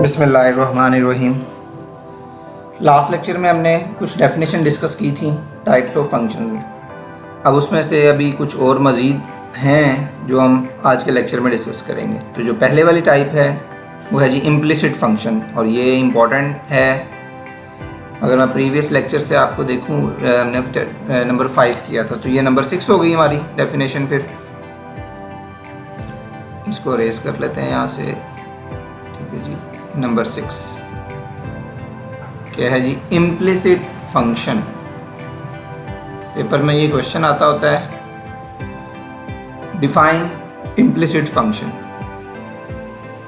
बिस्मिल्लाहिर्रहमानिर्रहीम। Last lecture में हमने कुछ डेफिनेशन डिस्कस की थी टाइप्स ऑफ फंक्शन में। अब उसमें से अभी कुछ और मज़ीद हैं जो हम आज के लेक्चर में डिस्कस करेंगे। तो जो पहले वाली टाइप है वो है जी इम्प्लिसिट फंक्शन, और ये इम्पॉर्टेंट है। अगर मैं प्रीवियस लेक्चर से आपको देखूं, हमने नंबर 5 किया था, तो ये नंबर 6 हो गई हमारी डेफिनेशन। फिर इसको रेस कर लेते हैं यहाँ से। ठीक है जी, नंबर 6 क्या है जी? Implicit function. पेपर में ये क्वेश्चन आता होता है, डिफाइन इम्प्लिसिट फंक्शन।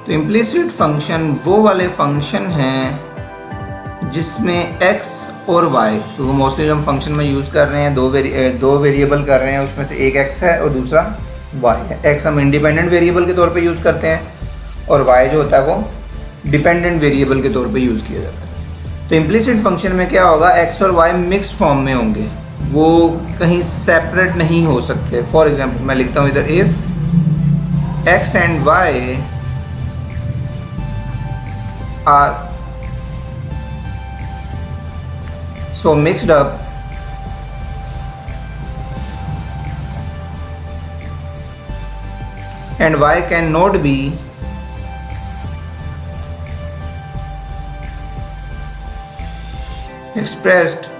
तो इम्प्लिसिट फंक्शन वो वाले फंक्शन हैं जिसमें x और y, तो वो मोस्टली जो हम फंक्शन में यूज़ कर रहे हैं, दो वेरिएबल कर रहे हैं, उसमें से एक x है और दूसरा y है। x हम इंडिपेंडेंट वेरिएबल के तौर पे यूज़ करते हैं और y जो होता है वो डिपेंडेंट वेरिएबल के तौर पे यूज़ किया जाता है। तो इम्प्लिसिट फंक्शन में क्या होगा, x और y मिक्स फॉर्म में होंगे, वो कहीं सेपरेट नहीं हो सकते। फॉर एग्जांपल मैं लिखता हूँ इधर, if x and y are so mixed up and y cannot be expressed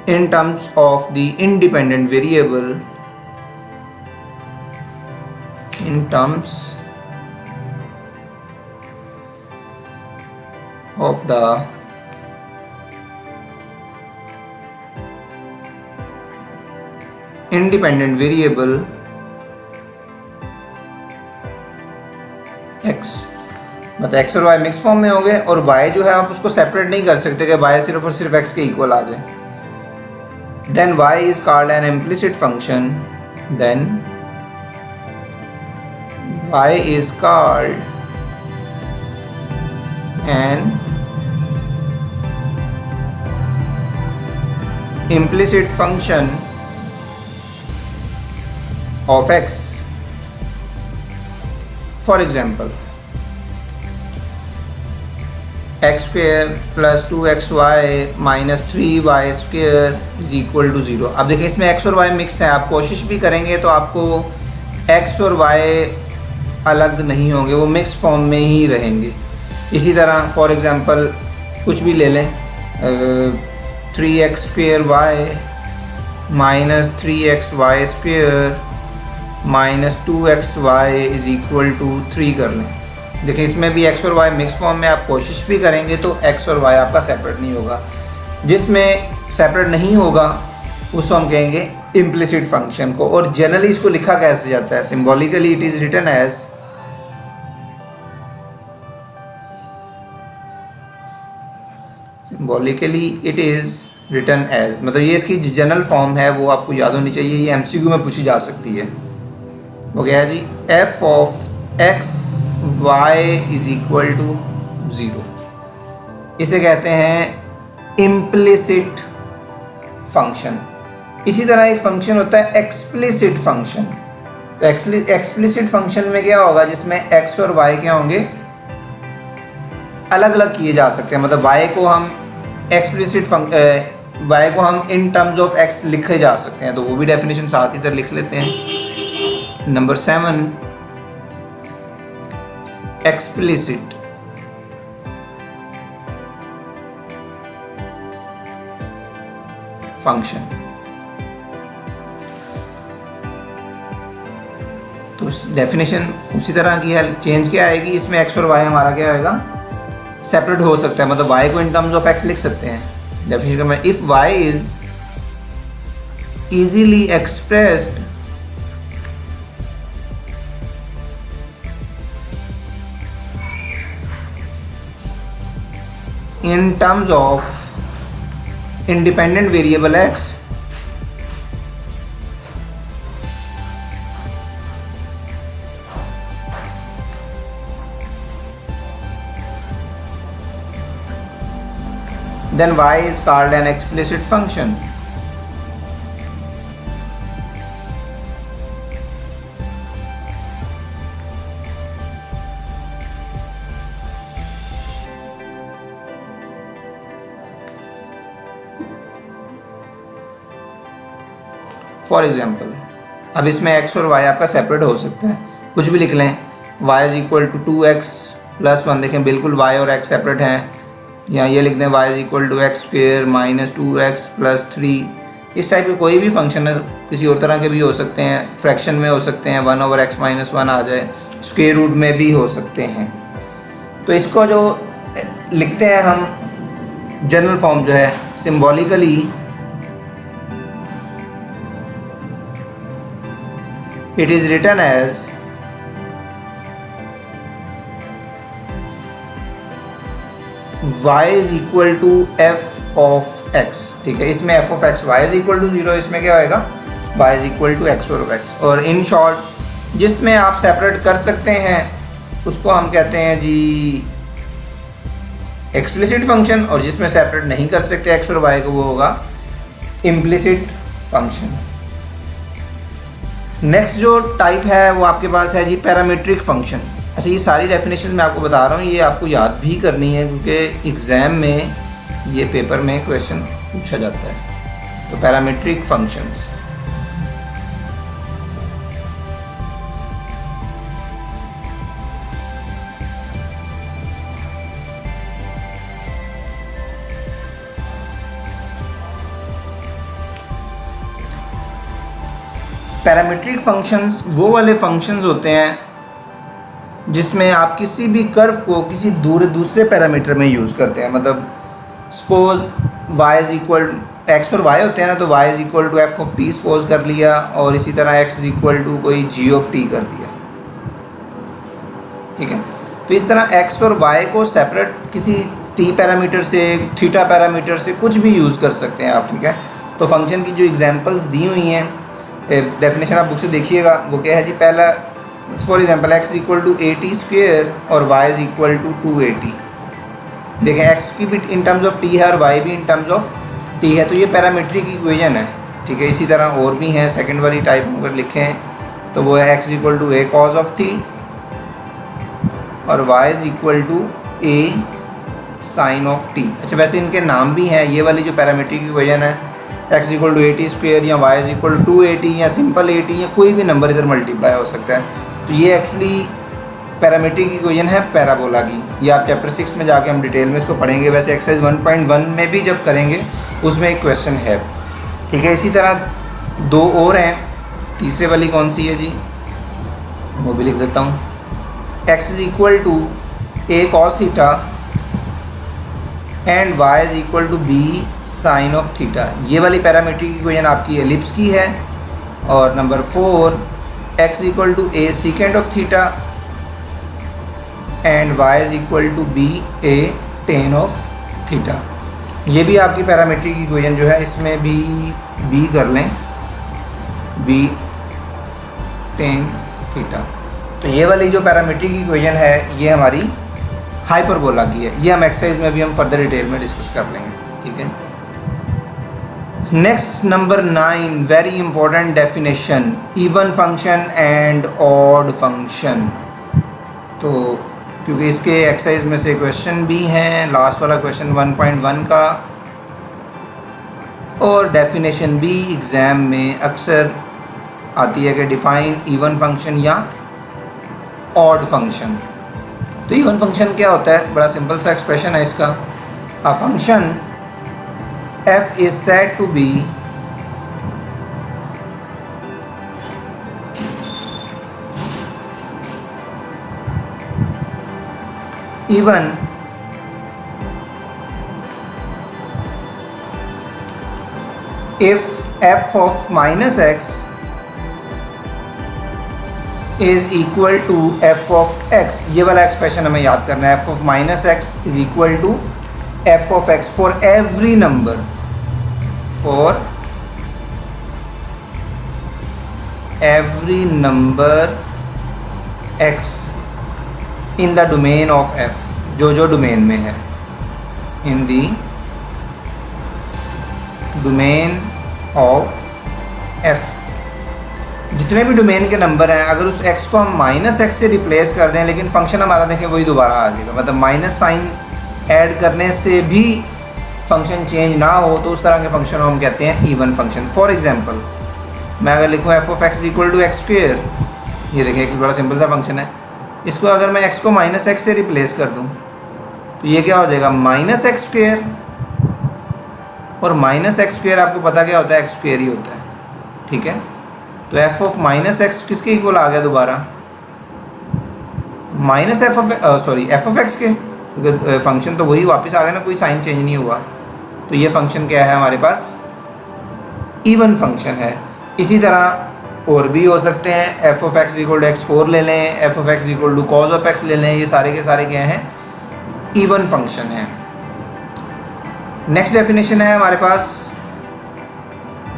in terms of the independent variable, in terms of the independent variable x। मतलब x और y मिक्स फॉर्म में होंगे, और y जो है आप उसको separate नहीं कर सकते कि y सिर्फ और सिर्फ x के इक्वल आ जाए। Then y is called an implicit function. Then y is called an implicit function of x. For example, x square plus 2xy minus 3y square is equal to 0। अब देखिए इसमें x और y mix है, आप कोशिश भी करेंगे तो आपको x और y अलग नहीं होंगे, वो मिक्स फॉर्म में ही रहेंगे। इसी तरह फॉर एग्जांपल कुछ भी ले लें, 3x square y minus 3xy square minus 2xy is equal to 3 कर लें। देखिए इसमें भी x और y मिक्स फॉर्म में, आप कोशिश भी करेंगे तो x और y आपका सेपरेट नहीं होगा। जिसमें सेपरेट नहीं होगा उसको हम कहेंगे इम्प्लिसिट फंक्शन को। और जनरली इसको लिखा कैसे जाता है? Symbolically it is written as मतलब ये इसकी जनरल फॉर्म है, वो आपको याद होनी चाहिए। ये MCQ में पूछी जा सकती है। वो क्या है जी? f of x y is equal to 0। इसे कहते हैं इम्प्लिसिट फंक्शन। इसी तरह एक फंक्शन होता है एक्सप्लिसिट फंक्शन। तो एक्सप्लिसिट फंक्शन में क्या होगा, जिसमें x और y क्या होंगे, अलग अलग किए जा सकते हैं। मतलब y को हम y को हम इन टर्म्स ऑफ x लिखे जा सकते हैं, तो वो भी डेफिनेशन साथ ही तरह लिख लेते हैं। Number 7, explicit function. तो डेफिनेशन उसी तरह की है, चेंज क्या आएगी इसमें, x और y हमारा क्या आएगा, सेपरेट हो सकता है। मतलब y को इन टर्म्स ऑफ x लिख सकते हैं। डेफिनेशन में if y is easily expressed in terms of independent variable x, then y is called an explicit function. For example अब इसमें x और y आपका सेपरेट हो सकता है, कुछ भी लिख लें। y is equal to 2x plus 1, देखें बिल्कुल y और x सेपरेट हैं, या ये लिख दें y is equal to x square minus 2x plus 3। इस टाइप के कोई भी फंक्शन है, किसी और तरह के भी हो सकते हैं, फ्रैक्शन में हो सकते हैं, 1/x माइनस 1 आ जाए, स्क्वेयर रूट में भी हो सकते हैं। तो इसको जो लिखते हैं हम जनरल फॉर्म जो है symbolically, it is written as y is equal to f of x। ठीक है, इसमें f of x y is equal to 0, इसमें क्या होएगा y is equal to x और x। और इन शॉर्ट जिसमें आप सेपरेट कर सकते हैं उसको हम कहते हैं जी एक्सप्लिसिट फंक्शन, और जिसमें सेपरेट नहीं कर सकते x और y को वो होगा इम्प्लिसिट फंक्शन। नेक्स्ट जो टाइप है वो आपके पास है जी पैरामीट्रिक फंक्शन। अच्छा, ये सारी डेफिनेशन मैं आपको बता रहा हूँ, ये आपको याद भी करनी है क्योंकि एग्ज़ाम में ये पेपर में क्वेश्चन पूछा जाता है। तो पैरामीट्रिक फंक्शंस, पैरामीट्रिक फंक्शंस वो वाले फंक्शंस होते हैं जिसमें आप किसी भी कर्व को किसी दूसरे पैरामीटर में यूज़ करते हैं। मतलब suppose y is equal, x और y होते हैं ना, तो y is equal to f of t suppose कर लिया, और इसी तरह x इज़ इक्वल टू कोई g ऑफ t कर दिया। ठीक है, तो इस तरह x और y को सेपरेट किसी t पैरामीटर से, थीटा पैरामीटर से कुछ भी यूज़ कर सकते हैं आप। ठीक है, तो फंक्शन की जो एग्जांपल्स दी हुई हैं, डेफिनेशन आप बुक से देखिएगा, वो क्या है जी। पहला for example x is equal to 80 square और y इज इक्वल टू 280। देखें x की भी इन टर्म्स ऑफ t है और y भी इन टर्म्स ऑफ t है, तो ये पैरामीट्रिक इक्वेशन है। ठीक है, इसी तरह और भी हैं, सेकंड वाली टाइप अगर लिखें तो वो है x is equal to a cos of t और y is equal to a sin of t। अच्छा, वैसे इनके नाम भी हैं, ये वाली जो पैरामीट्रिक इक्वेशन है x इक्वल टू 80 स्क्वेयर या y इज इक्वल टू 280 या सिंपल 80 या कोई भी नंबर इधर मल्टीप्लाई हो सकता है। तो ये एक्चुअली पैरामीट्रिक इक्वेशन है पैराबोला की। ये आप चैप्टर 6 में जाके हम डिटेल में इसको पढ़ेंगे। वैसे एक्सरसाइज 1.1 में भी जब करेंगे उसमें एक क्वेश्चन है। ठीक है, इसी तरह दो और हैं। तीसरे वाली कौन सी है जी, वो भी लिख देता हूँ। x is equal to a cos theta and y is equal to b sine of theta. ये वाली पैरामीट्रिक इक्वेशन आपकी एलिप्स की है। और number 4 x equal to a secant of theta and y is equal to b a tan of theta. ये भी आपकी parametric equation जो है, इसमें भी b कर लें, b टेन थीटा। तो ये वाली जो पैरामीट्रिक इक्वेशन है ये हमारी हाइपरबोला की है। ये हम एक्सरसाइज में भी हम फर्दर डिटेल में डिस्कस कर लेंगे। ठीक है, next number 9 very important definition, even function and odd function. तो क्योंकि इसके एक्सरसाइज में से क्वेश्चन भी हैं, लास्ट वाला क्वेश्चन 1.1 का, और डेफिनेशन भी एग्ज़ाम में अक्सर आती है कि डिफाइन इवन फंक्शन या ऑड फंक्शन। तो इवन फंक्शन क्या होता है, बड़ा सिंपल सा एक्सप्रेशन है इसका। A function f is said to be even if f of minus x is equal to f of x। ये वाला एक्सप्रेशन हमें याद करना है। f of minus x is equal to f of x for every number, for every number x in the domain of f, जो domain में है, in the domain of f। जितने भी डोमेन के नंबर हैं, अगर उस x को हम माइनस एक्स से रिप्लेस कर दें, लेकिन फंक्शन हमारा देखें वही दोबारा आ जाएगा, मतलब माइनस साइन ऐड करने से भी फंक्शन चेंज ना हो, तो उस तरह के फंक्शन को हम कहते हैं इवन फंक्शन। फॉर एग्जांपल मैं अगर लिखूँ f of x equal to x square, ये देखिए एक बड़ा सिंपल सा फंक्शन है, इसको अगर मैं x को माइनस एक्स से रिप्लेस कर दूँ तो ये क्या हो जाएगा माइनस एक्स स्क्वेयर, और माइनस एक्स स्क्वेयर आपको पता क्या होता है, एक्स स्क्वेयर ही होता है, ठीक है। तो एफ ऑफ माइनस एक्स किसके इक्वल आ गया दोबारा, minus F of F of x के, क्योंकि फंक्शन तो वही वापस आ गया ना, कोई साइन चेंज नहीं हुआ। तो ये फंक्शन क्या है हमारे पास, इवन फंक्शन है। इसी तरह और भी हो सकते हैं, f of x equal to x four ले लें, f of x equal to cos of x ले लें, ये सारे के सारे क्या हैं, इवन फंक्शन है। नेक्स्ट डेफिनेशन है हमारे पास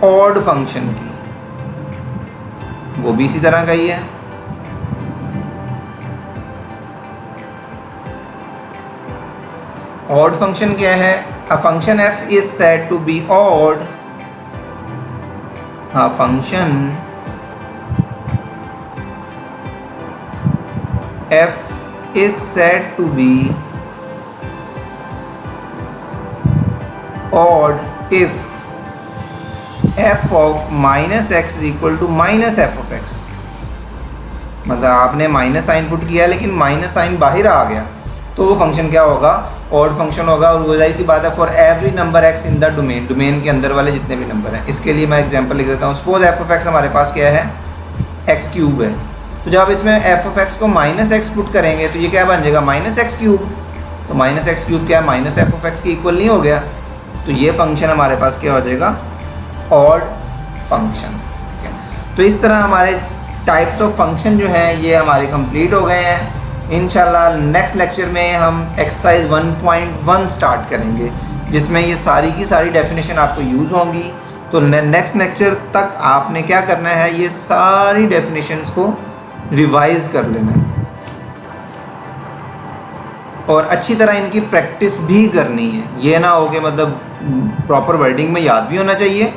ऑड फंक्शन की, वो भी इसी तरह का ही है। ऑड फंक्शन क्या है, a function f is said to be odd, a function f is said to be odd if f of minus x is equal to minus f of x, मतलब आपने माइनस साइन पुट किया लेकिन minus sign बाहर आ गया, तो वो function क्या होगा, ऑड फंक्शन होगा। और वो जाहिर सी बात है, for every number x in the domain, domain के अंदर वाले जितने भी नंबर हैं। इसके लिए मैं एग्जांपल लिख देता हूँ। सपोज एफ ऑफ एक्स हमारे पास क्या है, एक्स क्यूब है, तो जब आप इसमें एफ ऑफ एक्स को माइनस एक्स पुट करेंगे तो ये क्या बन जाएगा, माइनस एक्स क्यूब। तो माइनस एक्स क्यूब क्या है, माइनस एफ ऑफ एक्स के इक्वल नहीं हो गया, तो ये फंक्शन हमारे पास क्या हो जाएगा, ऑड फंक्शन, ठीक है। तो इस तरह हमारे टाइप्स ऑफ फंक्शन जो हैं ये हमारे कंप्लीट हो गए हैं। इंशाल्लाह नेक्स्ट लेक्चर में हम एक्सरसाइज 1.1 स्टार्ट करेंगे, जिसमें ये सारी की सारी डेफिनेशन आपको यूज़ होंगी। तो नेक्स्ट लेक्चर तक आपने क्या करना है, ये सारी डेफिनेशंस को रिवाइज कर लेना है और अच्छी तरह इनकी प्रैक्टिस भी करनी है। ये ना हो कि मतलब प्रॉपर वर्डिंग में याद भी होना चाहिए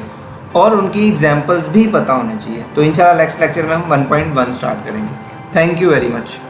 और उनकी एग्जाम्पल्स भी पता होने चाहिए। तो इंशाल्लाह नेक्स्ट लेक्चर में हम 1.1 स्टार्ट करेंगे। Thank you very much.